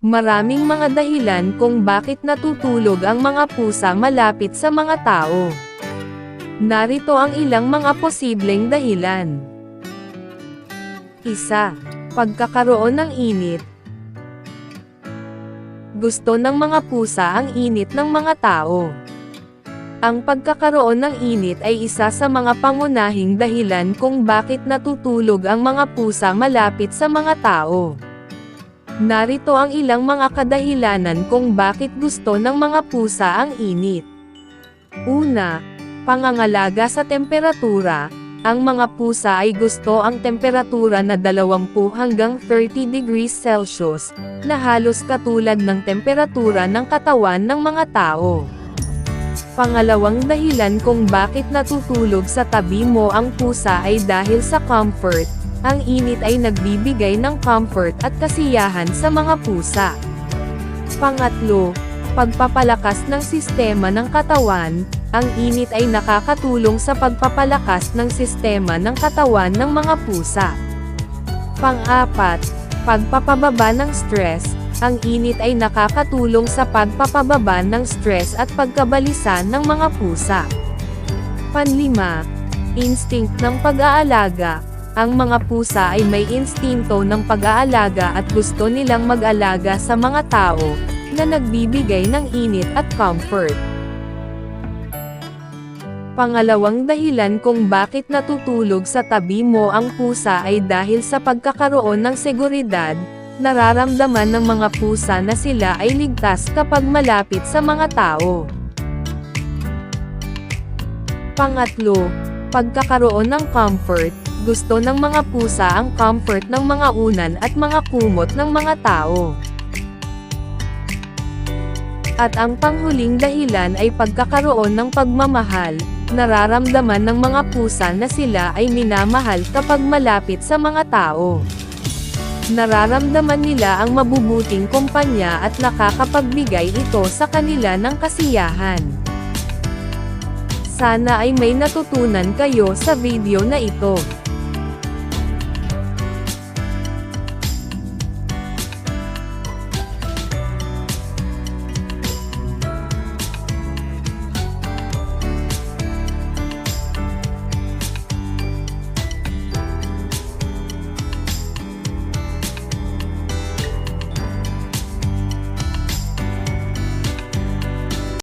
Maraming mga dahilan kung bakit natutulog ang mga pusa malapit sa mga tao. Narito ang ilang mga posibleng dahilan. 1. Pagkakaroon ng init. Gusto ng mga pusa ang init ng mga tao. Ang pagkakaroon ng init ay isa sa mga pangunahing dahilan kung bakit natutulog ang mga pusa malapit sa mga tao. Narito ang ilang mga kadahilanan kung bakit gusto ng mga pusa ang init. Una, pangangalaga sa temperatura. Ang mga pusa ay gusto ang temperatura na 20 hanggang 30 degrees Celsius, na halos katulad ng temperatura ng katawan ng mga tao. Pangalawang dahilan kung bakit natutulog sa tabi mo ang pusa ay dahil sa comfort. Ang init ay nagbibigay ng comfort at kasiyahan sa mga pusa. Pangatlo, pagpapalakas ng sistema ng katawan. Ang init ay nakakatulong sa pagpapalakas ng sistema ng katawan ng mga pusa. Pang-apat, pagpapababa ng stress. Ang init ay nakakatulong sa pagpapababa ng stress at pagkabalisa ng mga pusa. Panlima, instinct ng pag-aalaga. Ang mga pusa ay may instinto ng pag-aalaga at gusto nilang mag-alaga sa mga tao, na nagbibigay ng init at comfort. Pangalawang dahilan kung bakit natutulog sa tabi mo ang pusa ay dahil sa pagkakaroon ng seguridad. Nararamdaman ng mga pusa na sila ay ligtas kapag malapit sa mga tao. Pangatlo, pagkakaroon ng comfort. Gusto ng mga pusa ang comfort ng mga unan at mga kumot ng mga tao. At ang panghuling dahilan ay pagkakaroon ng pagmamahal. Nararamdaman ng mga pusa na sila ay minamahal kapag malapit sa mga tao. Nararamdaman nila ang mabubuting kumpanya at nakakapagbigay ito sa kanila ng kasiyahan. Sana ay may natutunan kayo sa video na ito.